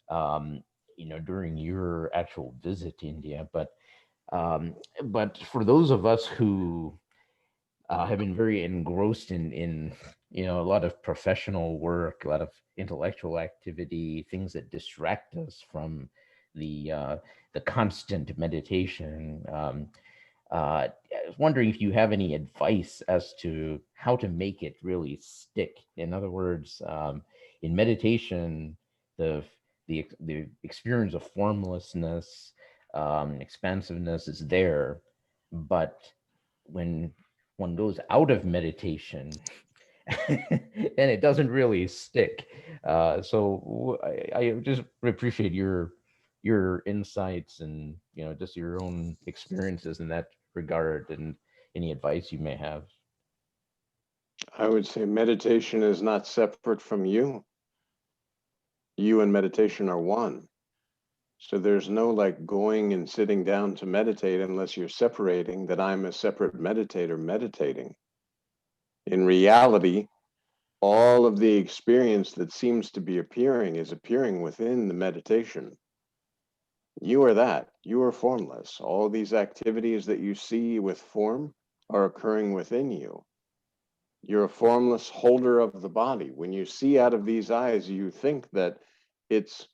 um, during your actual visit to India. Um, but for those of us who have been very engrossed in a lot of professional work, a lot of intellectual activity, things that distract us from the uh, the constant meditation. I was wondering if you have any advice as to how to make it really stick. In other words, in meditation, the the experience of formlessness, expansiveness is there, but when one goes out of meditation, then it doesn't really stick. I just appreciate your insights and just your own experiences in that regard and any advice you may have. I would say meditation is not separate from you. You and meditation are one. So there's no like going and sitting down to meditate unless you're separating that I'm a separate meditator meditating. In reality, all of the experience that seems to be appearing is appearing within the meditation. You are that. You are formless. All these activities that you see with form are occurring within you. You're a formless holder of the body. When you see out of these eyes, you think that it's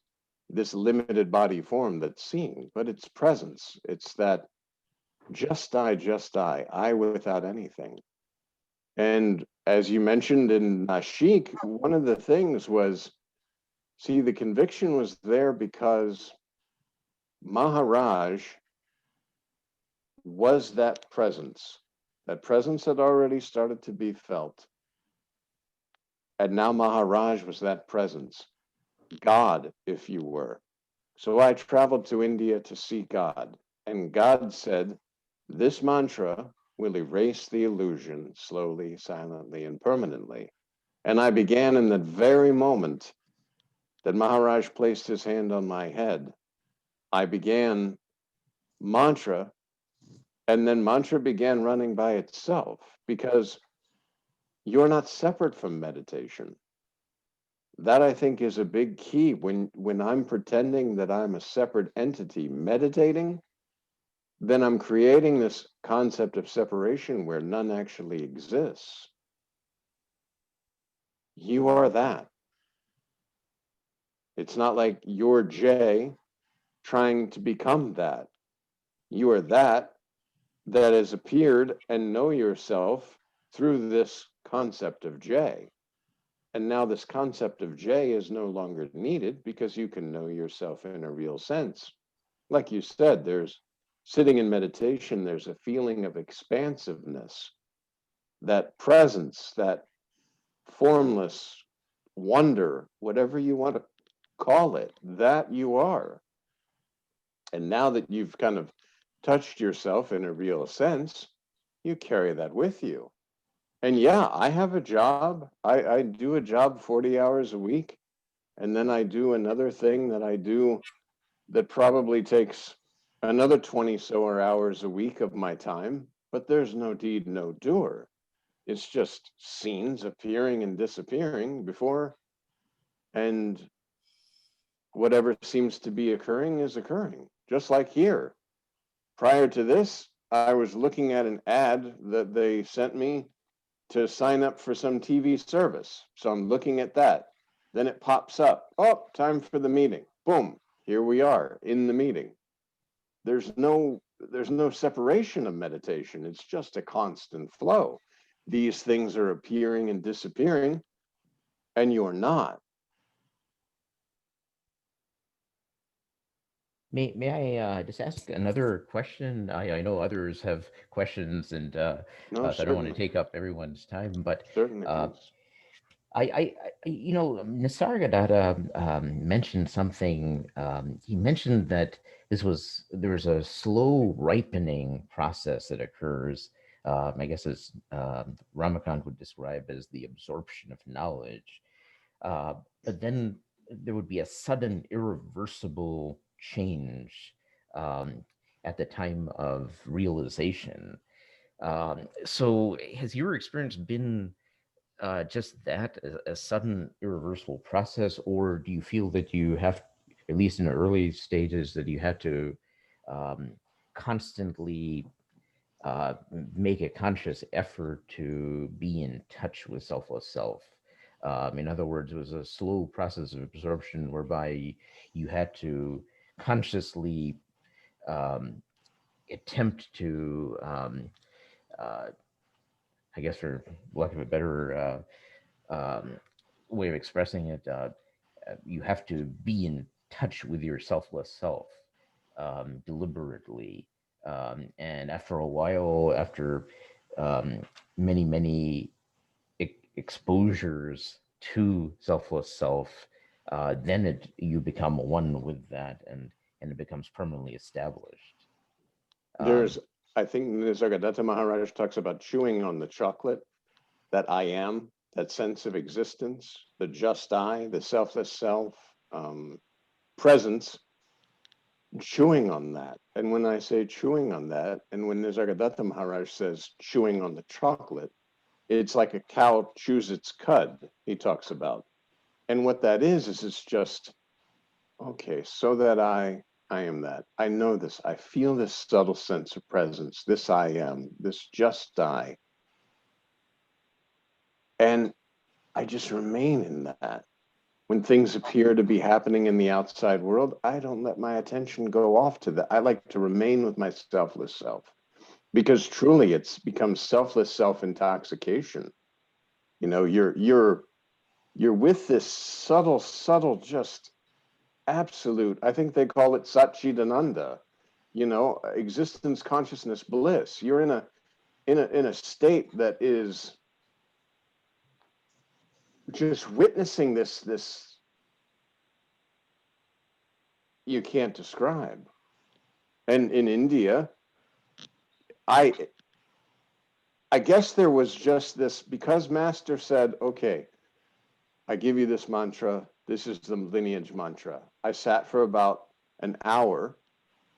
this limited body form that's seen, but it's presence. It's that just I without anything. And as you mentioned in Nashik, one of the things was, see, the conviction was there because Maharaj was that presence. That presence had already started to be felt. And now Maharaj was that presence, God, if you were. So I traveled to India to see God. And God said, this mantra will erase the illusion slowly, silently, and permanently. And I began in that very moment that Maharaj placed his hand on my head. I began mantra, and then mantra began running by itself because you're not separate from meditation. That I think is a big key. When I'm pretending that I'm a separate entity meditating, then I'm creating this concept of separation where none actually exists. You are that. It's not like you're Jay trying to become that. You are that has appeared and know yourself through this concept of J. And now this concept of J is no longer needed because you can know yourself in a real sense. Like you said, there's sitting in meditation, there's a feeling of expansiveness, that presence, that formless wonder, whatever you want to call it, that you are. And now that you've kind of touched yourself in a real sense, you carry that with you. And yeah, I have a job. I do a job 40 hours a week. And then I do another thing that I do that probably takes another 20 so hours a week of my time. But there's no deed, no doer. It's just scenes appearing and disappearing before, and whatever seems to be occurring is occurring. Just like here. Prior to this, I was looking at an ad that they sent me to sign up for some TV service. So I'm looking at that. Then it pops up. Oh, time for the meeting. Boom. Here we are in the meeting. There's no separation of meditation. It's just a constant flow. These things are appearing and disappearing, and you're not. May I just ask another question? I know others have questions, and No, so I don't want to certainly. take up everyone's time. But Certainly, uh, please. Nisargadatta mentioned something. He mentioned that there's a slow ripening process that occurs. I guess as Ramakant would describe as the absorption of knowledge. Uh, but then there would be a sudden, irreversible change um, at the time of realization. So, has your experience been just that a sudden irreversible process, or do you feel that you have, at least in the early stages, that you have to um, constantly make a conscious effort to be in touch with selfless self? In other words, it was a slow process of absorption whereby you had to consciously um, attempt to, uh, I guess, for lack of a better way of expressing it, you have to be in touch with your selfless self deliberately. And after a while, after um, many exposures to selfless self, then you become one with that, and it becomes permanently established. Um, There's, I think Nisargadatta Maharaj talks about chewing on the chocolate, that I am, that sense of existence, the just I, the selfless self, presence, chewing on that. And when I say chewing on that, and when Nisargadatta Maharaj says chewing on the chocolate, it's like a cow chews its cud, he talks about. And what that is it's just, okay, so that I am that. I know this. I feel this subtle sense of presence, this I am, this just I. And I just remain in that. When things appear to be happening in the outside world, I don't let my attention go off to that. I like to remain with my selfless self, because truly it's become selfless self-intoxication. You know, you're with this subtle, just absolute, I think they call it Satchidananda, you know, existence, consciousness, bliss. You're in a state that is just witnessing this you can't describe. And in India, I I guess there was just this, because Master said, okay, I give you this mantra. This is the lineage mantra. I sat for about an hour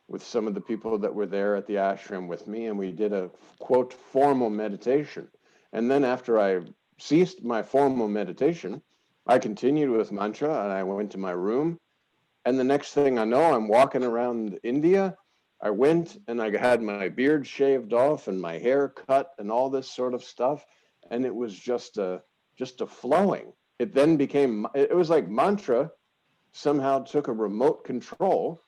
with some of the people that were there at the ashram with me, and we did a quote formal meditation. And then after I ceased my formal meditation, I continued with mantra, and I went to my room. And the next thing I know, I'm walking around India. I went and I had my beard shaved off and my hair cut and all this sort of stuff. And it was just a flowing. It then became, it was like mantra somehow took a remote control,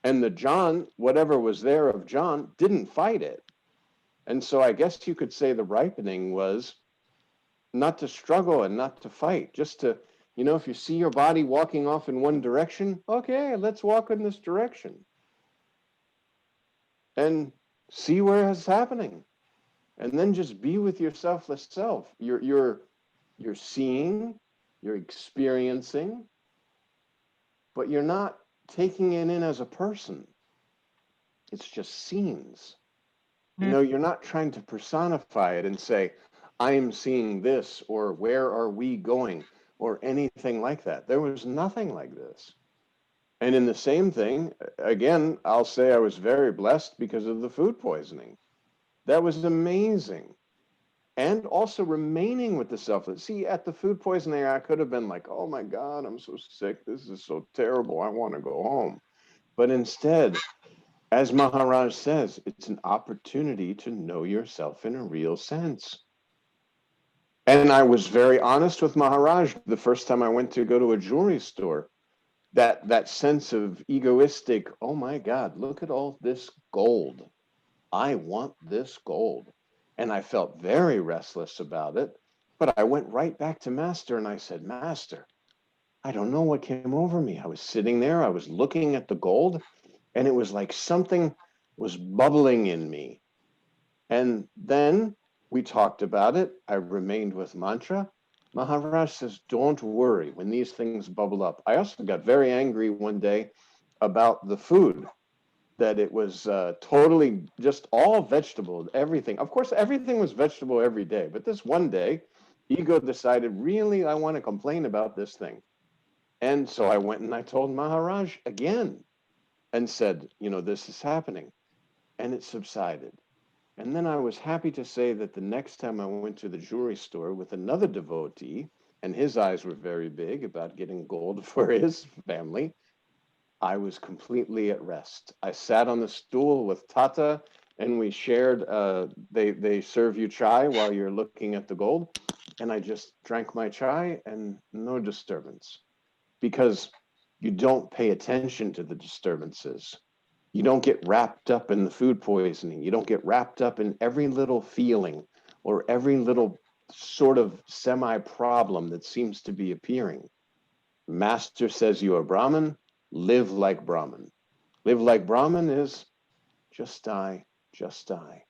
and the John, whatever was there of John, didn't fight it. And so I guess you could say the ripening was not to struggle and not to fight, just to, you know, if you see your body walking off in one direction, okay, let's walk in this direction and see where it's happening. And then just be with your selfless self. You're seeing, you're experiencing, but you're not taking it in as a person. It's just scenes. You know, you're not trying to personify it and say, I am seeing this, or where are we going, or anything like that. There was nothing like this. And in the same thing, again, I'll say I was very blessed because of the food poisoning. That was amazing. And also remaining with the selfless. See, at the food poisoning, I could have been like, oh my God, I'm so sick. This is so terrible. I want to go home. But instead, as Maharaj says, it's an opportunity to know yourself in a real sense. And I was very honest with Maharaj the first time I went to go to a jewelry store. That sense of egoistic, oh my God, look at all this gold. I want this gold. And I felt very restless about it. But I went right back to Master and I said, Master, I don't know what came over me. I was sitting there, I was looking at the gold, and it was like something was bubbling in me. And then we talked about it. I remained with mantra. Maharaj says, don't worry when these things bubble up. I also got very angry one day about the food, that it was totally just all vegetable, everything. Of course, everything was vegetable every day. But this one day, ego decided, really, I want to complain about this thing. And so I went and I told Maharaj again and said, you know, this is happening. And it subsided. And then I was happy to say that the next time I went to the jewelry store with another devotee, and his eyes were very big about getting gold for his family, I was completely at rest. I sat on the stool with Tata, and we shared. They serve you chai while you're looking at the gold, and I just drank my chai and no disturbance, because you don't pay attention to the disturbances. You don't get wrapped up in the food poisoning. You don't get wrapped up in every little feeling or every little sort of semi problem that seems to be appearing. Master says you are Brahman, live like Brahman. Live like Brahman is just die, just die.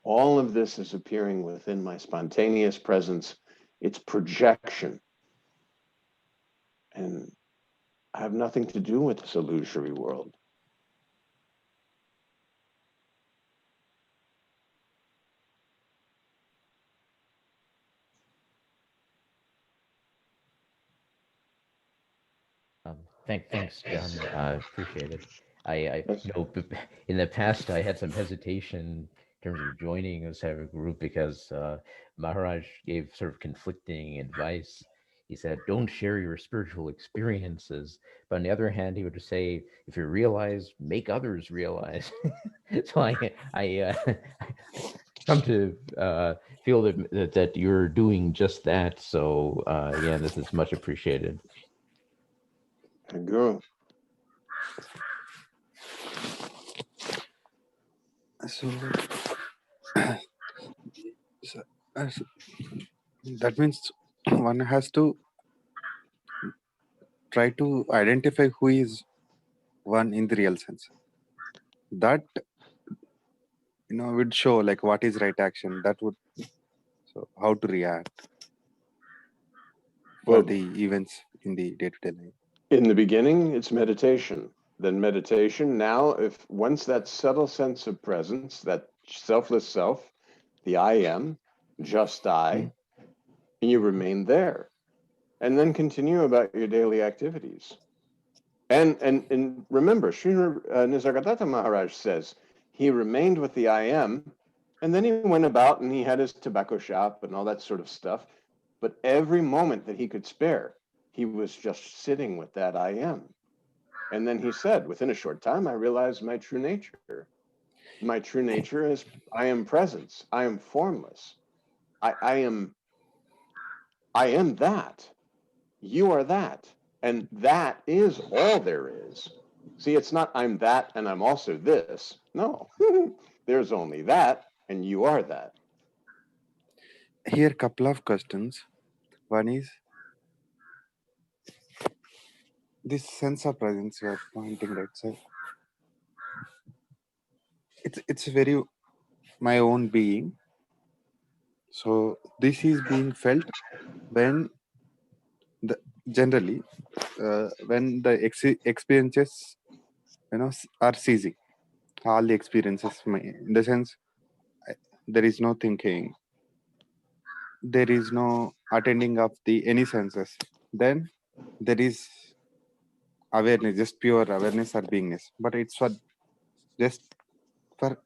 All of this is appearing within my spontaneous presence. It's projection. And I have nothing to do with this illusory world. Thanks, John. Appreciate it. I Yes. you know in the past I had some hesitation in terms of joining this type of group because Maharaj gave sort of conflicting advice. He said, "Don't share your spiritual experiences," but on the other hand, he would say, "If you realize, make others realize." So I come to feel that you're doing just that. So again, this is much appreciated. Guru. So, so, so that means one has to try to identify who is one in the real sense. That would show like what is right action. That would so how to react for Well, the events in the day-to-day life. in the beginning, it's meditation. Then meditation. Now, if once that subtle sense of presence, that selfless self, the I am, just I, you remain there. And then continue about your daily activities. And remember, Sri Nisargadatta Maharaj says he remained with the I am, and then he went about and he had his tobacco shop and all that sort of stuff. But every moment that he could spare, he was just sitting with that I am. And then he said, within a short time, I realized my true nature. My true nature is I am presence. I am formless. I am that. You are that. And that is all there is. See, it's not I'm that and I'm also this. No, there's only that and you are that. Here, couple of questions. One is this sense of presence you are pointing right. So it's very my own being. So this is being felt when the generally when the experiences are ceasing. All the experiences, in the sense, there is no thinking, there is no attending of the any senses. Then there is awareness, just pure awareness or beingness. But it's for just for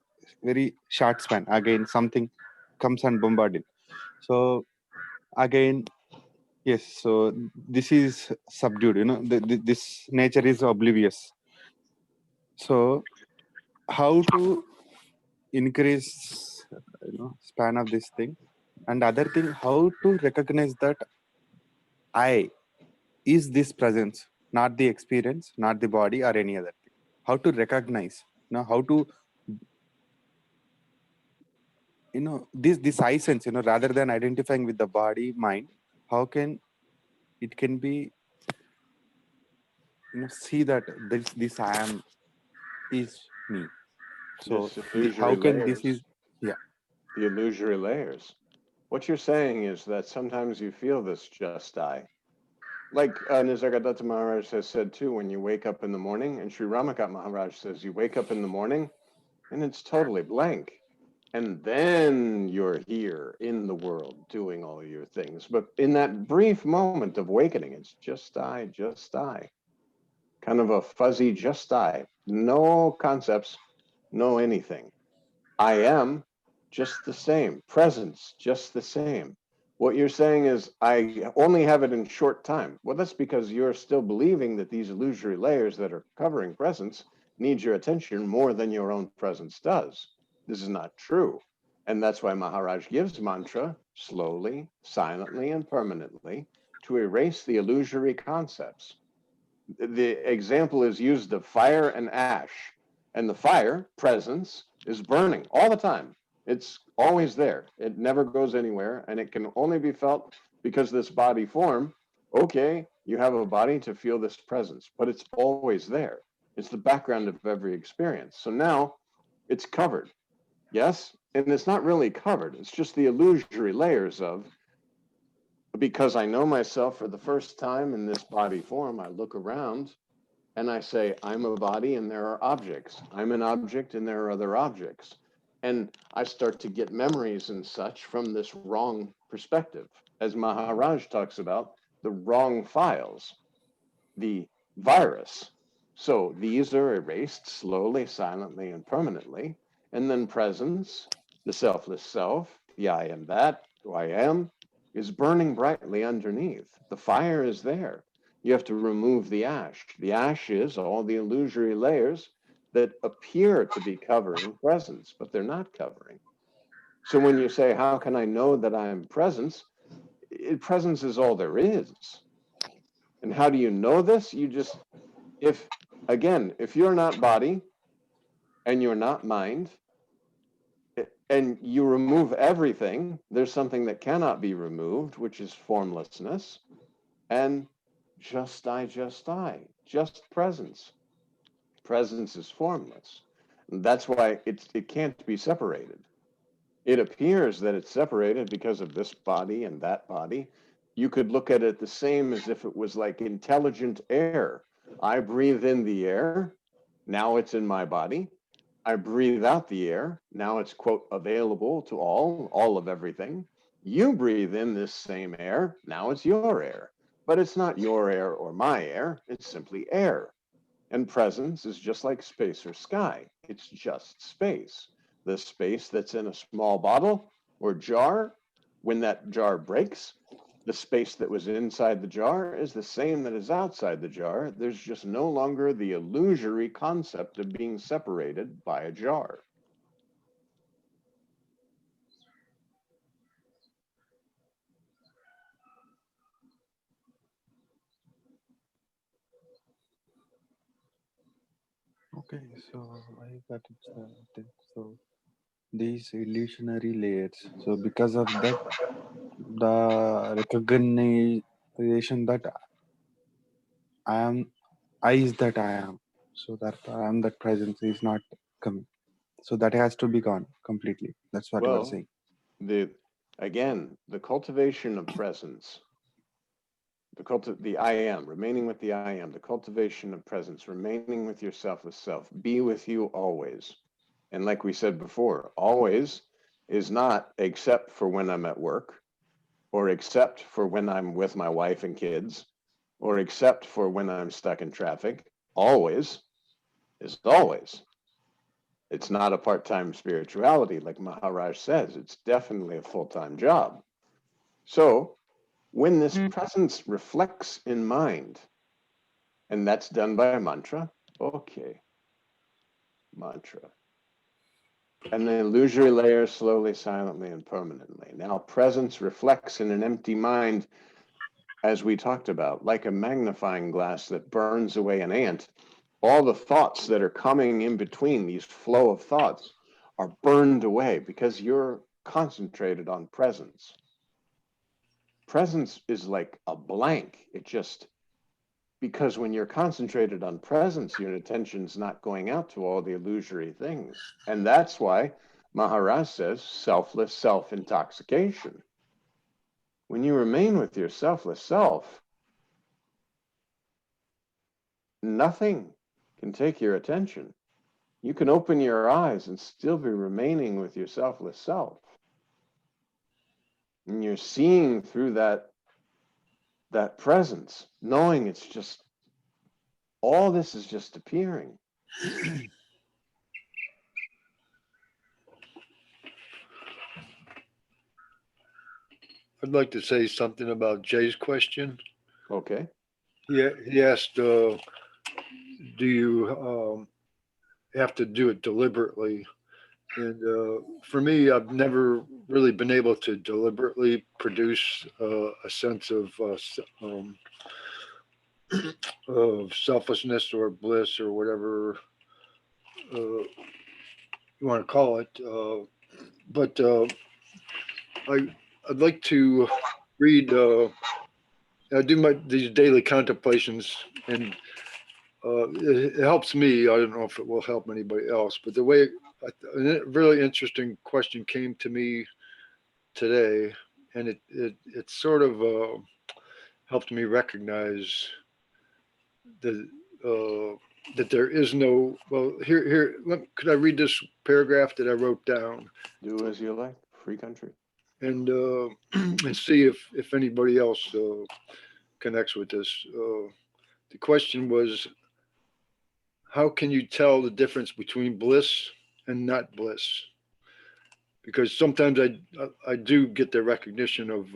very short span. Again, something comes and bombarded. So again, yes. So this is subdued. This nature is oblivious. So how to increase span of this thing, and other thing, how to recognize that I is this presence, not the experience, not the body or any other thing. How to recognize, how to this I sense, rather than identifying with the body mind, how can it can be see that this I am is me. So This how illusory can this is layers, yeah. the illusory layers. What you're saying is that sometimes you feel this just I. Like Nisargadatta Maharaj has said too, when you wake up in the morning, and Sri Ramakant Maharaj says you wake up in the morning and it's totally blank. And then you're here in the world doing all your things. But in that brief moment of awakening, it's just I, just I. Kind of a fuzzy just I. No concepts, no anything. I am, just the same. Presence, just the same. What you're saying is, I only have it in short time. Well, that's because you're still believing that these illusory layers that are covering presence need your attention more than your own presence does. This is not true. And that's why Maharaj gives mantra slowly, silently, and permanently to erase the illusory concepts. The example is used of fire and ash. And the fire, presence, is burning all the time. It's always there. It never goes anywhere, and it can only be felt because this body form. Okay, you have a body to feel this presence, but it's always there. It's the background of every experience. So now it's covered. Yes, and it's not really covered. It's just the illusory layers of, because I know myself for the first time in this body form, I look around and I say, I'm a body and there are objects. I'm an object and there are other objects. And I start to get memories and such from this wrong perspective. As Maharaj talks about, the wrong files, the virus. So these are erased slowly, silently, and permanently. And then presence, the selfless self, the I am that, who I am, is burning brightly underneath. The fire is there. You have to remove the ash. The ash is all the illusory layers that appear to be covering presence, but they're not covering. So when you say, how can I know that I am presence? Presence is all there is. And how do you know this? You just, if you're not body and you're not mind, and you remove everything, there's something that cannot be removed, which is formlessness, and just I, just presence. Presence is formless. And that's why it can't be separated. It appears that it's separated because of this body and that body. You could look at it the same as if it was like intelligent air. I breathe in the air, now it's in my body. I breathe out the air, now it's, quote, available to all of everything. You breathe in this same air, now it's your air. But it's not your air or my air, it's simply air. And presence is just like space or sky. It's just space. The space that's in a small bottle or jar, when that jar breaks, the space that was inside the jar is the same that is outside the jar. There's just no longer the illusory concept of being separated by a jar. Okay, so I got it. So these illusionary layers. So because of that, the recognition that I is that I am. So that I am, that presence is not coming. So that has to be gone completely. That's what you are Well, saying. the cultivation of presence, the I am, remaining with the I am, the cultivation of presence, remaining with your selfless self, be with you always. And like we said before, always is not except for when I'm at work, or except for when I'm with my wife and kids, or except for when I'm stuck in traffic. Always is always. It's not a part-time spirituality like Maharaj says. It's definitely a full-time job. So when this presence reflects in mind, and that's done by a mantra, okay, mantra. And the illusory layer slowly, silently, and permanently. Now presence reflects in an empty mind, as we talked about, like a magnifying glass that burns away an ant. All the thoughts that are coming in between, these flow of thoughts, are burned away because you're concentrated on presence. Presence is like a blank. It just, because when you're concentrated on presence, your attention's not going out to all the illusory things. And that's why Maharaj says selfless self-intoxication. When you remain with your selfless self, nothing can take your attention. You can open your eyes and still be remaining with your selfless self. And you're seeing through that presence, knowing it's just, all this is just appearing. I'd like to say something about Jay's question. Okay. He asked, do you have to do it deliberately? And for me, I've never really been able to deliberately produce a sense of selflessness or bliss or whatever you want to call it. But I'd like to read. I do these daily contemplations, and it helps me. I don't know if it will help anybody else, but the way a really interesting question came to me today, and it sort of helped me recognize the that there is no, well, could I read this paragraph that I wrote down Do as you like. Free country. and and see if anybody else connects with this. The question was, how can you tell the difference between bliss and not bliss? Because sometimes I do get the recognition of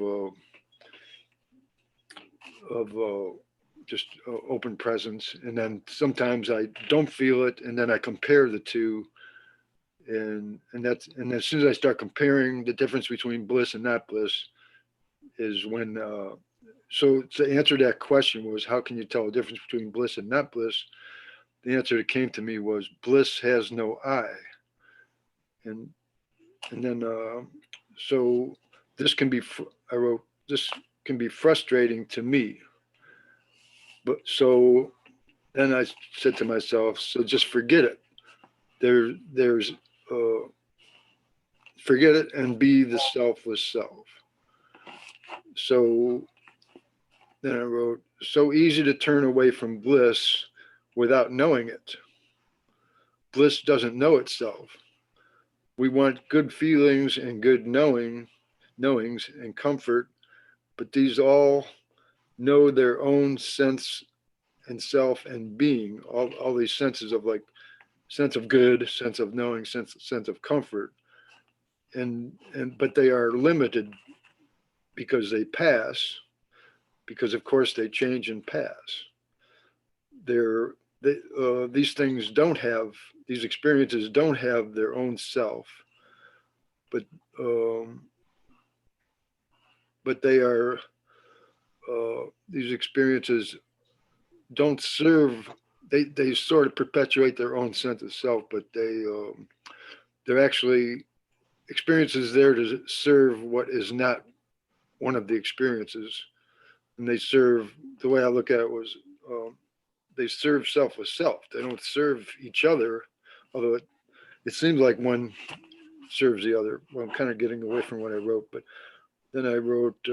just open presence, and then sometimes I don't feel it, and then I compare the two, and as soon as I start comparing, the difference between bliss and not bliss is when. So to answer that question was, how can you tell the difference between bliss and not bliss? The answer that came to me was, bliss has no I, and then so this can be. I wrote, this can be frustrating to me, but so then I said to myself, so just forget it. There's forget it and be the selfless self. So then I wrote, so easy to turn away from bliss without knowing it. Bliss doesn't know itself. We want good feelings and good knowings and comfort, but these all know their own sense and self and being. All these senses of like sense of good, sense of knowing, sense of comfort, and but they are limited because they pass, because of course they change and pass. These things don't have, these experiences don't have their own self, but um, they are these experiences don't serve. They sort of perpetuate their own sense of self, but they're actually experiences there to serve what is not one of the experiences, and they serve. The way I look at it was, they serve self with self. They don't serve each other, although it seems like one serves the other. Well, I'm kind of getting away from what I wrote, but then I wrote,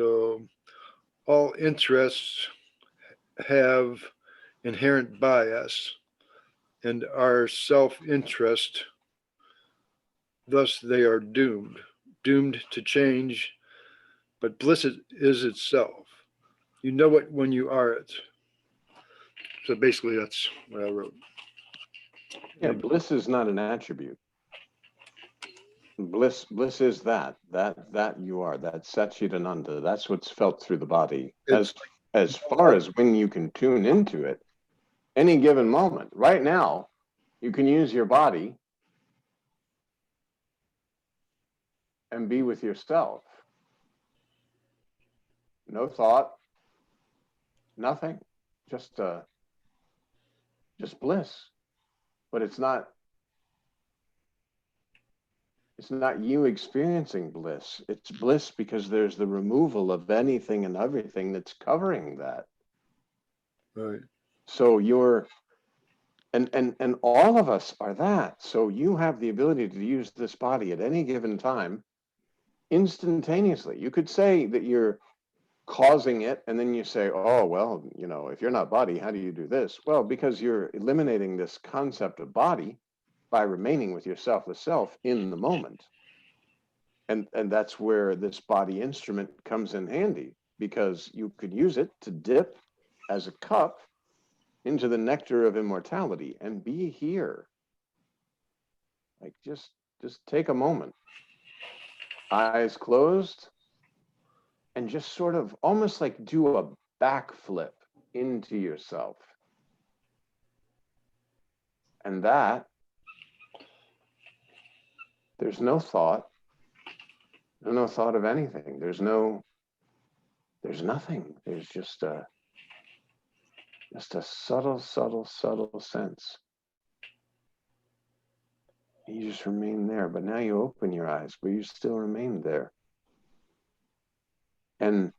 all interests have inherent bias and are self-interest. Thus, they are doomed to change. But bliss is itself. You know it when you are it. So basically, that's what I wrote. Yeah, bliss is not an attribute. Bliss is that you are, that Satchidananda. That's what's felt through the body. As far as when you can tune into it, any given moment. Right now, you can use your body and be with yourself. No thought, nothing, just bliss. But it's not you experiencing bliss. It's bliss because there's the removal of anything and everything that's covering that. Right. So you're and all of us are that. So you have the ability to use this body at any given time instantaneously. You could say that you're causing it, and then you say, oh, well, if you're not body, how do you do this? Well, because you're eliminating this concept of body by remaining with your selfless self in the moment. And that's where this body instrument comes in handy, because you could use it to dip as a cup into the nectar of immortality and be here. Like just take a moment. Eyes closed. and just sort of almost like do a backflip into yourself. And that, there's no thought. There's no thought of anything. There's nothing. There's just a subtle sense. You just remain there, but now you open your eyes, but you still remain there. And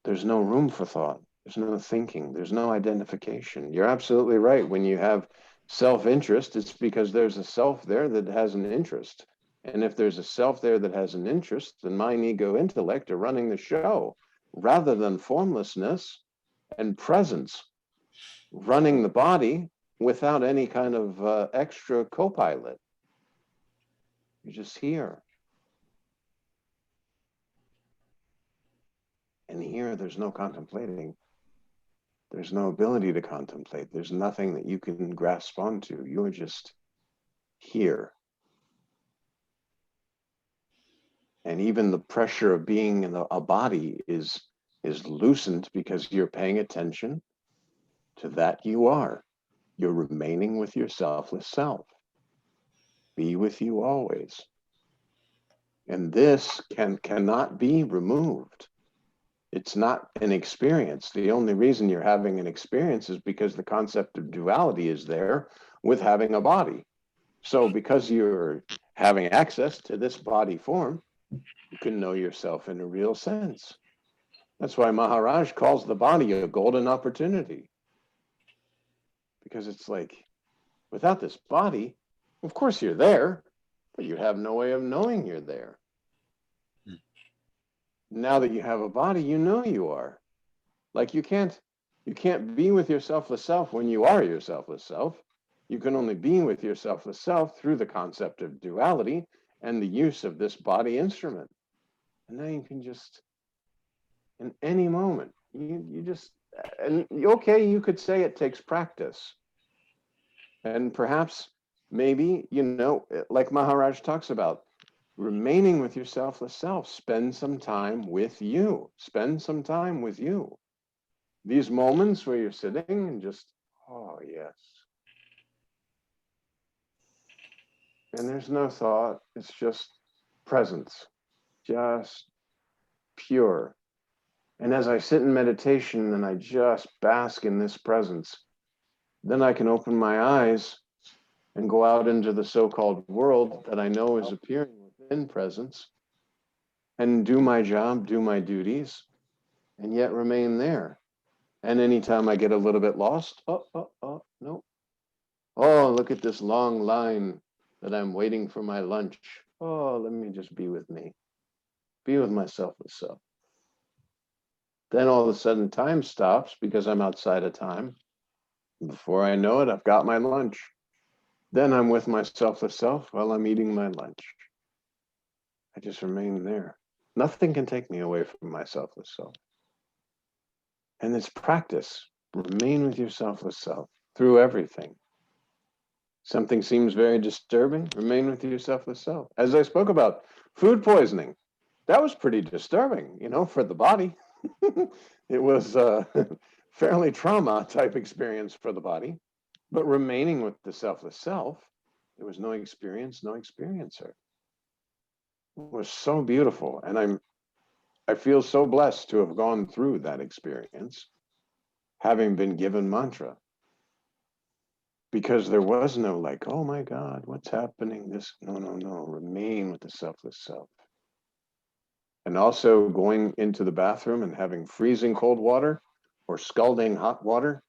there's no room for thought. There's no thinking. There's no identification. You're absolutely right. When you have self-interest, it's because there's a self there that has an interest. And if there's a self there that has an interest, then mind, ego, intellect are running the show, rather than formlessness and presence running the body without any kind of extra co-pilot. You're just here. And here, there's no contemplating. There's no ability to contemplate. There's nothing that you can grasp onto. You're just here. And even the pressure of being in a body is loosened because you're paying attention to that you are. You're remaining with your selfless self. Be with you always. And this cannot be removed. It's not an experience. The only reason you're having an experience is because the concept of duality is there with having a body. So because you're having access to this body form, you can know yourself in a real sense. That's why Maharaj calls the body a golden opportunity. Because it's like, without this body, of course you're there, but you have no way of knowing you're there. Now that you have a body, you know you are. Like you can't be with your selfless self when you are your selfless self. You can only be with your selfless self through the concept of duality and the use of this body instrument. And now you can just, in any moment, you just, and okay, you could say it takes practice. And perhaps, maybe, like Maharaj talks about, remaining with your selfless self, spend some time with you. Spend some time with you. These moments where you're sitting and just, oh, yes. And there's no thought. It's just presence, just pure. And as I sit in meditation and I just bask in this presence, then I can open my eyes and go out into the so-called world that I know is appearing within presence and do my job, do my duties, and yet remain there. And anytime I get a little bit lost, no. Oh, look at this long line that I'm waiting for my lunch. Oh, let me just be with me. Be with my selfless self. Then all of a sudden time stops because I'm outside of time. Before I know it, I've got my lunch. Then I'm with my selfless self while I'm eating my lunch. I just remain there. Nothing can take me away from my selfless self. And it's practice. Remain with your selfless self through everything. Something seems very disturbing, remain with your selfless self. As I spoke about, food poisoning, that was pretty disturbing, for the body. It was a fairly trauma type experience for the body. But remaining with the selfless self, there was no experience, no experiencer. It was so beautiful. And I feel so blessed to have gone through that experience, having been given mantra. Because there was no like, oh my God, what's happening? No. Remain with the selfless self. And also going into the bathroom and having freezing cold water or scalding hot water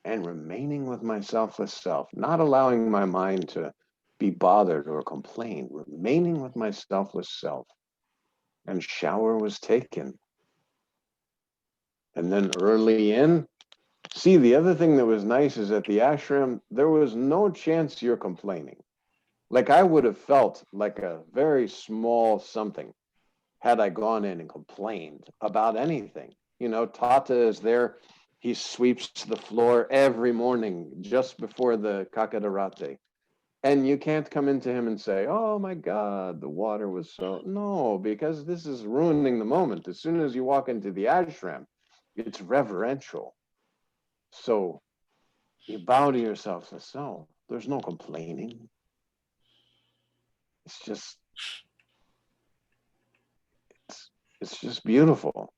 and remaining with my selfless self, not allowing my mind to be bothered or complain, remaining with my selfless self. And shower was taken. And then early in, see, the other thing that was nice is at the ashram, there was no chance you're complaining. Like I would have felt like a very small something had I gone in and complained about anything. Tata is there. He sweeps the floor every morning just before the Kakadarate. And you can't come into him and say, oh my God, the water was so, no, because this is ruining the moment. As soon as you walk into the ashram, it's reverential. So you bow to yourself as self. There's no complaining. It's just, it's just beautiful.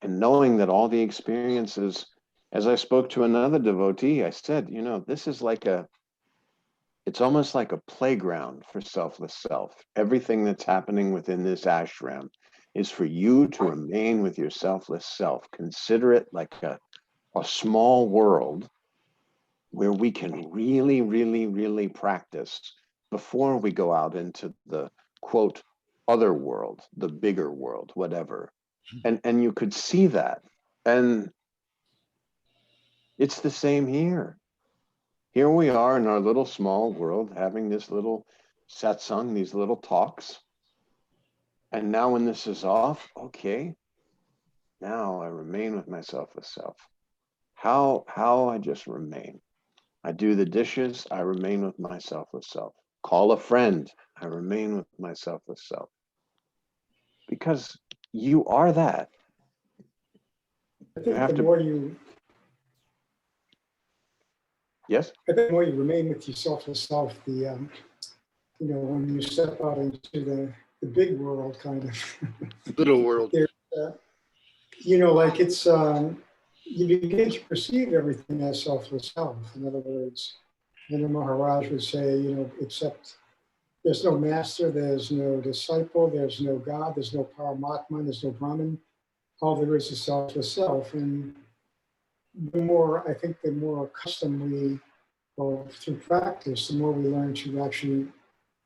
And knowing that all the experiences, as I spoke to another devotee, I said, you know, this is like it's almost like a playground for selfless self. Everything that's happening within this ashram is for you to remain with your selfless self. Consider it like a small world where we can really, really, really practice before we go out into the quote other world, the bigger world, whatever. And you could see that. And it's the same here. Here we are in our little small world having this little satsang, these little talks. And now when this is off, okay, now I remain with myself as self. How I just remain. I do the dishes, I remain with myself as self. Call a friend, I remain with myself as self. Because you are that. I You think have the to, more you, yes? I think the more you remain with yourself as self, when you step out into the big world, kind of, Little world. there, like it's, you begin to perceive everything as selfless self. In other words, the Maharaj would say, except there's no master, there's no disciple, there's no God, there's no Paramatma, there's no Brahman. All there is selfless self. And the more accustomed we, or through practice, the more we learn to actually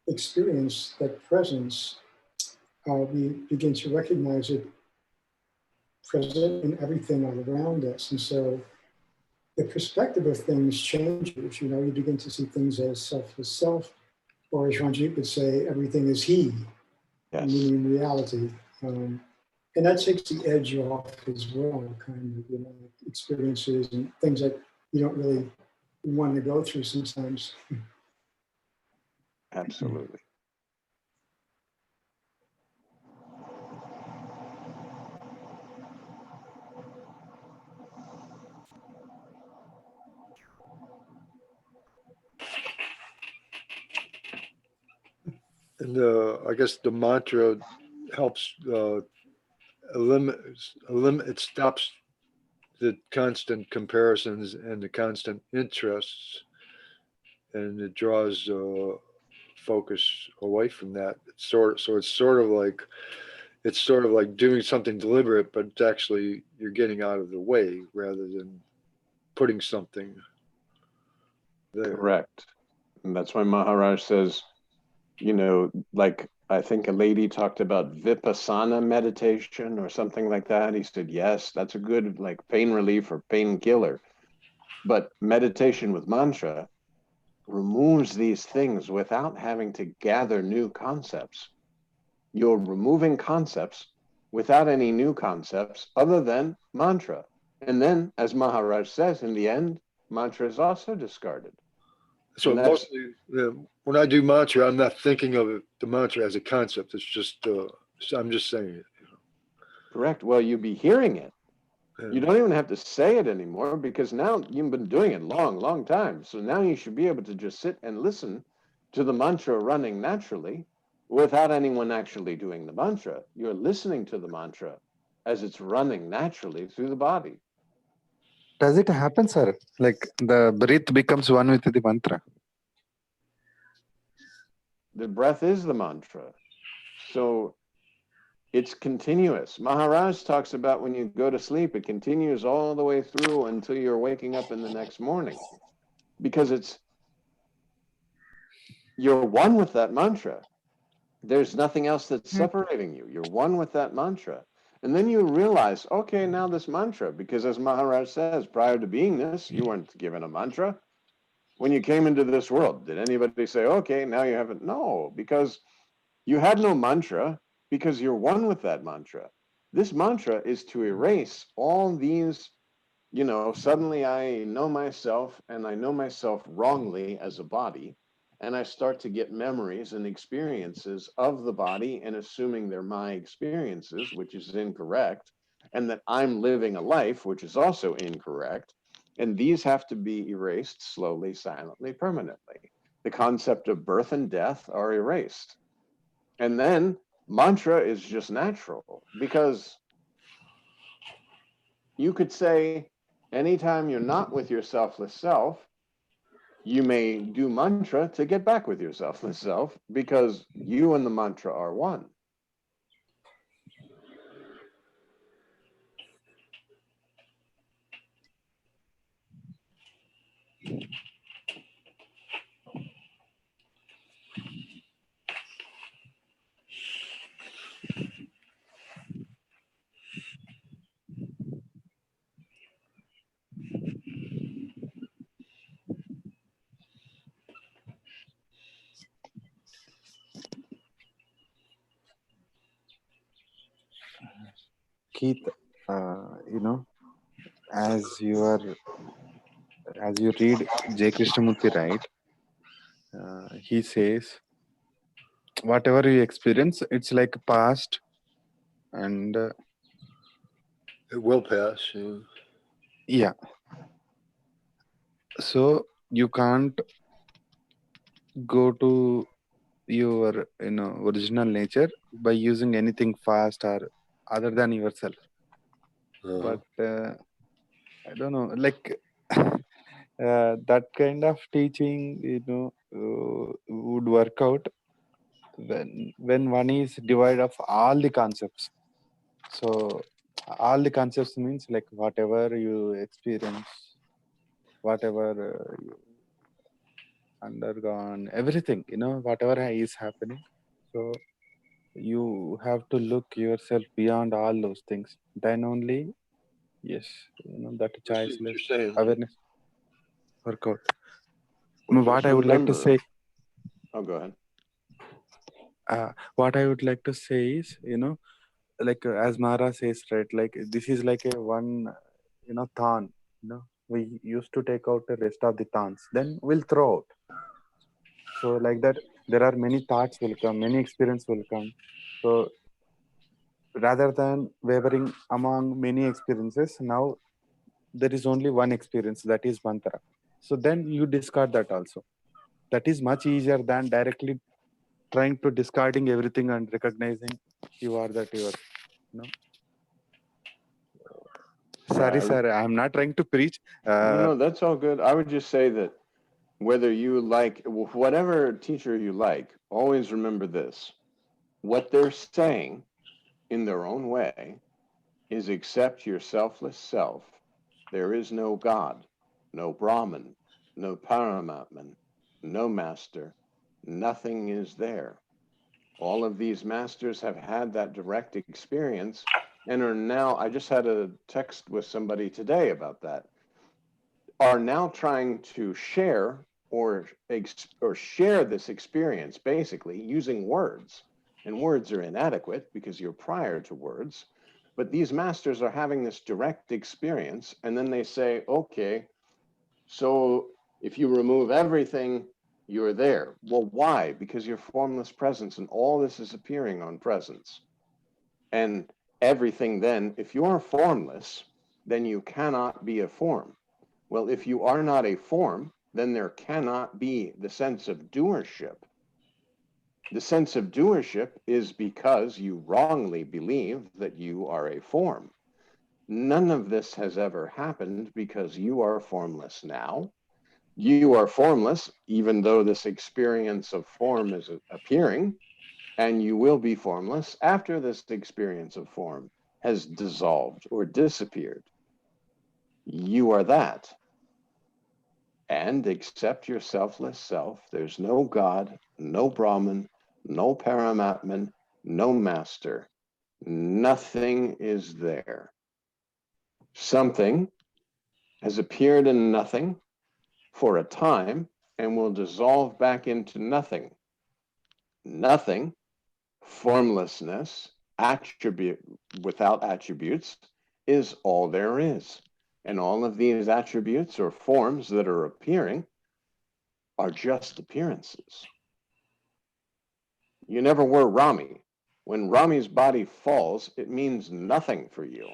experience that presence, we begin to recognize it present in everything all around us. And so the perspective of things changes. You begin to see things as selfless self, or as Ranjit would say, everything is he, Yes. meaning in reality. And that takes the edge off as well, kind of, experiences and things that you don't really want to go through sometimes. Absolutely. And I guess the mantra helps it stops the constant comparisons and the constant interests, and it draws focus away from that. It's sort of like doing something deliberate, but it's actually you're getting out of the way rather than putting something there. Correct. And that's why Maharaj says, like I think a lady talked about vipassana meditation or something like that. He said, yes, that's a good like pain relief or painkiller. But meditation with mantra removes these things without having to gather new concepts. You're removing concepts without any new concepts other than mantra. And then, as Maharaj says, in the end, mantra is also discarded. So And that's mostly, when I do mantra, I'm not thinking of the mantra as a concept. It's just I'm just saying it. correct. Well, you be hearing it. You Yeah. don't even have to say it anymore because now you've been doing it long time. So now you should be able to just sit and listen to the mantra running naturally without anyone actually doing the mantra. You're listening to the mantra as it's running naturally through the body. Does it happen, sir? Like the breath becomes one with the mantra. The breath is the mantra. So it's continuous. Maharaj talks about when you go to sleep, it continues all the way through until you're waking up in the next morning because you're one with that mantra. There's nothing else that's separating you. You're one with that mantra. And then you realize, okay, now this mantra, because as Maharaj says, prior to being this, you weren't given a mantra. When you came into this world, did anybody say, okay, now you have it? No, because you had no mantra because you're one with that mantra. This mantra is to erase all these Suddenly I know myself, and I know myself wrongly as a body, and I start to get memories and experiences of the body and assuming they're my experiences, which is incorrect, and that I'm living a life, which is also incorrect. And these have to be erased slowly, silently, permanently. The concept of birth and death are erased. And then mantra is just natural, because you could say, anytime you're not with your selfless self, you may do mantra to get back with your selfless self, because you and the mantra are one. Keith, as you are, as you read J. Krishnamurti, right? He says, whatever you experience, it's like past, and It will pass. yeah. So you can't go to your original nature by using anything fast or other than yourself. But I don't know, like that kind of teaching, would work out when one is devoid of all the concepts. So all the concepts means like whatever you experience, whatever you undergone, everything, whatever is happening. So you have to look yourself beyond all those things. Then only, yes, that I see what choiceless you're saying. awareness work out. Just What I would like to remember. say, Go ahead. what I would like to say is, like as Mara says, right? Like this is like a one, thorn. We used to take out the rest of the thorns, then we'll throw out. So like that, there are many thoughts will come, many experience will come. So rather than wavering among many experiences, now there is only one experience, that is mantra. So then you discard that also. That is much easier than directly trying to discarding everything and recognizing you are that you are. Sorry, Yeah. sir, I'm not trying to preach. No, that's all good. I would just say that whether you like whatever teacher you like, always remember this. What they're saying in their own way is accept your selfless self. There is no God, no Brahman, no Paramatman, no master. Nothing is there. All of these masters have had that direct experience and are now, I just had a text with somebody today about that, are now trying to share or share this experience basically using words. And words are inadequate because you're prior to words. But these masters are having this direct experience, and then they say, okay, so if you remove everything, you're there. Well, why? Because you're formless presence, and all this is appearing on presence. And everything then, if you are formless, then you cannot be a form. Well, if you are not a form, then there cannot be the sense of doership. The sense of doership is because you wrongly believe that you are a form. None of this has ever happened because you are formless now. You are formless, even though this experience of form is appearing, and you will be formless after this experience of form has dissolved or disappeared. You are that. And accept your selfless self. There's no God, no Brahman, no Paramatman, no master. Nothing is there. Something has appeared in nothing for a time and will dissolve back into nothing. Nothing, formlessness, attribute without attributes, is all there is. And all of these attributes or forms that are appearing are just appearances. You never were Rami. When Rami's body falls, it means nothing for you.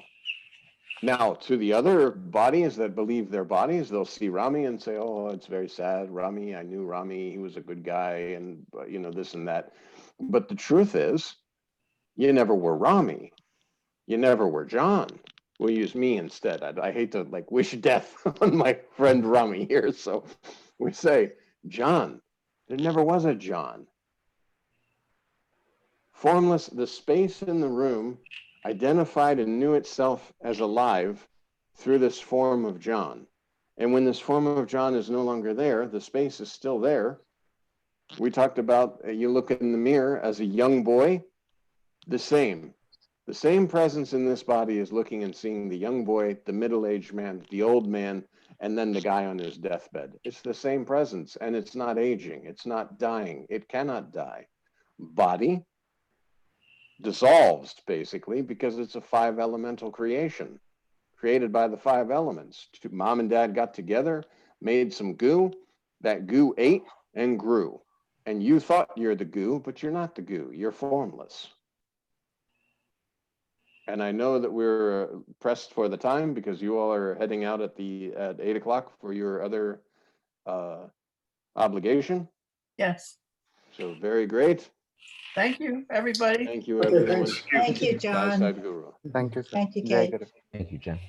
Now, to the other bodies that believe their bodies, they'll see Rami and say, oh, it's very sad. Rami, I knew Rami, he was a good guy, and you know, this and that. But the truth is, you never were Rami. You never were John. We'll use me instead. I hate to like wish death on my friend Rami here. So we say, John. There never was a John. Formless, the space in the room identified and knew itself as alive through this form of John. And when this form of John is no longer there, the space is still there. We talked about, you look in the mirror as a young boy, the same presence in this body is looking and seeing the young boy, the middle-aged man, the old man, and then the guy on his deathbed. It's the same presence, and it's not aging. It's not dying. It cannot die. Body dissolves, basically, because it's a 5 elemental creation created by the 5 elements. Mom and dad got together, made some goo. That goo ate and grew. And you thought you're the goo, but you're not the goo. You're formless. And I know that we're pressed for the time because you all are heading out at 8 o'clock for your other obligation. Yes. So very great. Thank you, everybody. Thank you, Okay, everyone. thanks. Thank you, Jai John. Sadguru. Thank you, sir. Thank you, Jai Kate. Guru. Thank you, Jen.